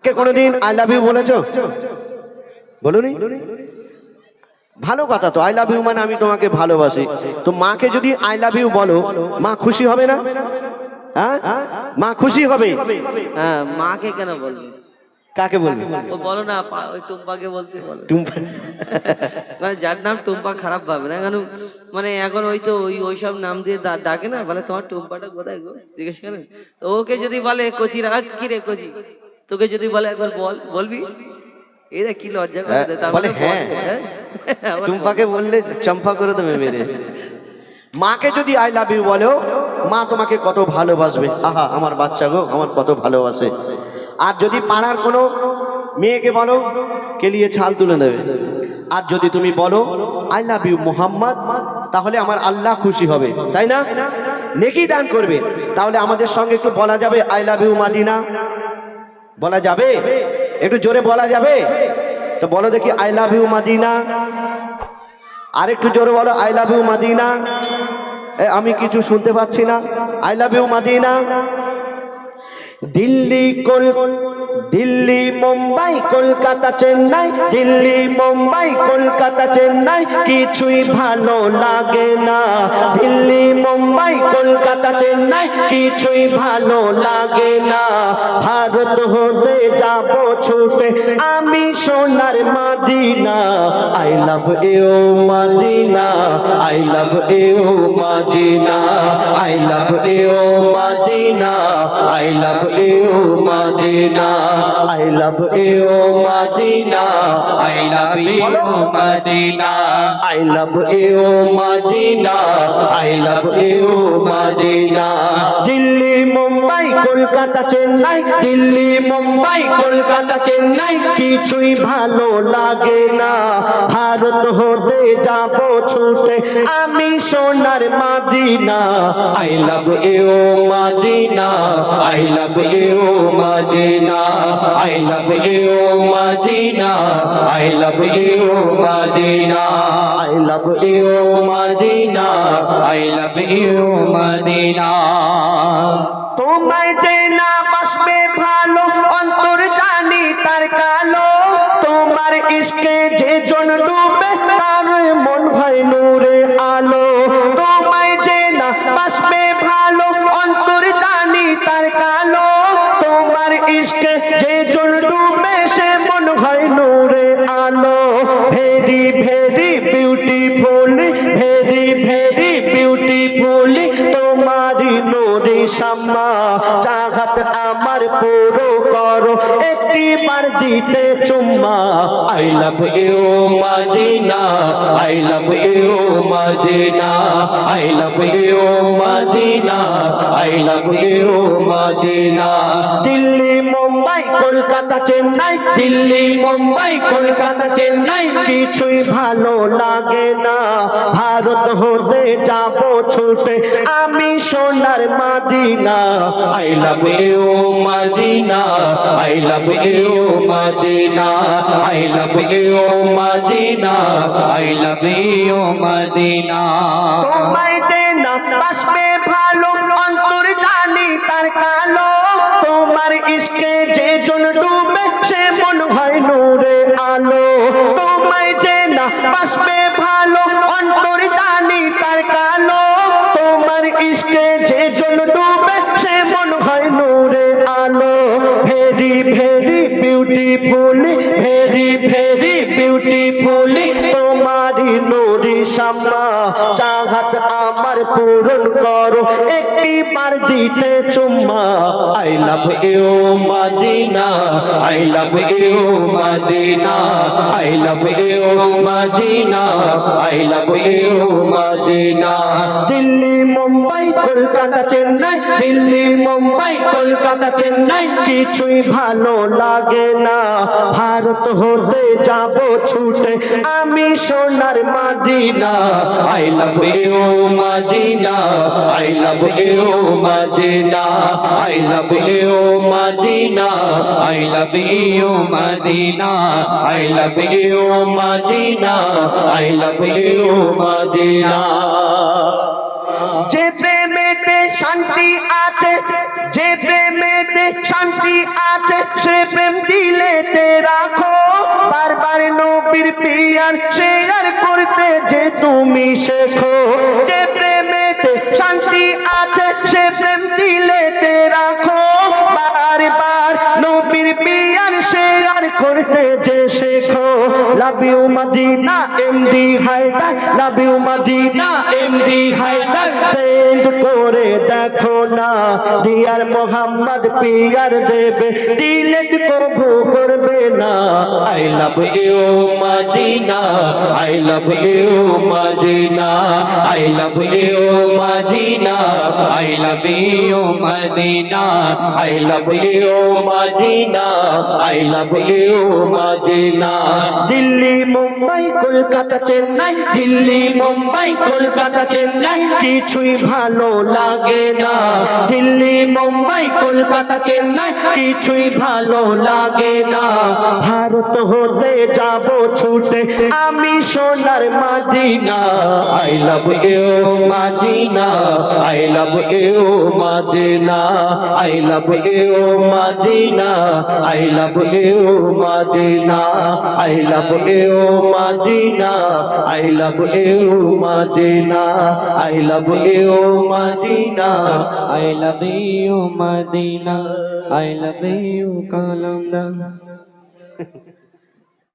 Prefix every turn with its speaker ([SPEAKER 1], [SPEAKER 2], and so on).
[SPEAKER 1] মাকে কোনোদিন I love you বলেছো? বলুনি? ভালো কথা তো, আই লাভ ইউ মানে আমি তোমাকে ভালোবাসি। তো মাকে যদি আই লাভ ইউ বলো, মা খুশি হবে না? হ্যাঁ, মা খুশি হবে।
[SPEAKER 2] হ্যাঁ, মাকে কেন বলবে?
[SPEAKER 1] কাকে বলবে?
[SPEAKER 2] ও বলো না, ওই টুম্পাকে বলতে বলো।
[SPEAKER 1] টুম্পা?
[SPEAKER 2] মানে যার নাম টুম্পা খারাপ পাবে না, কেন মানে এখন ওই তো ওইসব নাম দিয়ে ডাকে না, বলে তোমার টুম্পাটা কোথায় গো জিজ্ঞেস করেন। তো ওকে যদি বলে কচি রাখ, কি রে কচি, তোকে যদি বলে একবার বলবি, এরা কি লজ্জা করে দেয়, তার
[SPEAKER 1] বলে
[SPEAKER 2] মানে
[SPEAKER 1] হ্যাঁ, টুম্পাকে বললে চম্পা করে দেবে মেরে। মাকে যদি আই লাভ ইউ বলো, মা তোমাকে কত ভালোবাসবে। আহা আমার বাচ্চা গো, আমার কত ভালোবাসে। আর যদি পাড়ার কোনো মেয়েকে বলো, কেলিয়ে ছাল তুলে নেবে। আর যদি তুমি বলো আই লাভ ইউ মোহাম্মদ, তাহলে আমার আল্লাহ খুশি হবে, তাই না? নেকি দান করবে। তাহলে আমাদের সঙ্গে একটু বলা যাবে আই লাভ ইউ মাদিনা? বলা যাবে? একটু জোরে বলা যাবে? তো বলো দেখি আই লাভ ইউ মাদিনা। আর একটু জোরে বলো আই লাভ ইউ মাদিনা। আমি কিছু শুনতে পাচ্ছি না। I love you Medina. Delhi Mumbai Kolkata Chennai, Delhi Mumbai Kolkata Chennai কিছুই ভালো লাগে না। দিল্লি মুম্বাই কলকাতা চেন্নাই কিছুই ভালো লাগে না। ভারত হতে যাব ছুটে আমি সোনার মদিনা। I love you Medina, I love you Medina, I love you Medina, I love you Medina, I love you Medina, I love you Medina, I love you Medina, I love you Medina. Delhi Mumbai Kolkata Chennai, Delhi Mumbai Kolkata Chennai কিছুই ভালো লাগে না। ভারত হতে যাব ছুটে আমি সোনার মদিনা। I love you Medina, I love you Medina, I love you Medina, I love you Medina, I love you Medina, I love you Medina. তোমায় যে না বাসবে ভালো অন্তর জানি তার কালো। তোমার ইশকে যে জন ডুবে তার মন হয় নূরে আলো। তোমায় যে না বাসবে ভালো অন্তর জানি তার কালো। তোমার ইশকে যে জন ডুবে সে মন হয় নূরে আলো। Very very beautiful, very very beautiful তোমারি নূরে শাম্মা। চাহাত আমার পুরো করো একটি বার দিতে চুম্মা। I love you Medina, I love you Medina, I love you Medina, I love you Medina. Delhi Mumbai Kolkata Chennai, Delhi Mumbai Kolkata Chennai কিছুই ভালো লাগে না। ভারত হতে যাব ছুটে আমি সোনার মদিনা। I love you Medina, I love you Medina, I love you Medina, I love you Medina. তোমায় যে না বাসবে ভালো অন্তর জানি তার কালো। তোমার ইশকে যে জন ডুবে সে মন হয় নূরে আলো। তোমায় যে না বাসবে ভালো অন্তর জানি তার কালো। তোমার ইশকে যে জন ডুবে সে মন হয় নূরে আলো। Very very beautiful, very very beautiful তোমারি নূরে শাম্মা। চাহাত আমার পূরণ করো একটি বার দিতে চুম্মা। I love you Medina, I love you Medina, I love you Medina, I love you Medina. Delhi Mumbai Kolkata Chennai, Delhi Mumbai Kolkata Chennai কিছুই ভালো লাগে না। ভারত হতে যাব ছুটে আমি সোনার মদিনা। I love you Medina, I love you Medina, I love you Medina, I love you Medina, I love you Medina, I love you Medina. যে প্রেমেতে শান্তি আছে, যে প্রেমেতে শান্তি আছে সে প্রেম রাখো বারবার নবীর পিয়ার শেয়ার করতে যে তুমি শেখো যে প্রেমেতে শান্তি আছে সে প্রেম দিলেতে রাখো বারবার নবীর পিয়ার শেয়ার করতে যে শেখো love you Medina MD Haidar love you Medina MD Haidar send করে দেখো না ডিয়ার মোহাম্মদ পিয়ার দেবে ডিলেট কবু করবে না I love you Medina I love you Medina I love you Medina I love you Medina I love you Medina I love you Medina Delhi Mumbai Kolkata Chennai Delhi Mumbai Kolkata Chennai কিছুই ভালো লাগে না দিল্লি মুম্বাই কলকাতা চেন্নাই কিছুই ভালো লাগে না ভারত হতে যাব ছুটে আমি সোনার মদিনা I love you Medina I love you Medina I love you Medina I love you Medina I love you Medina I love you Medina I love you Medina
[SPEAKER 3] I love you, Medina. I love you, Kalamda.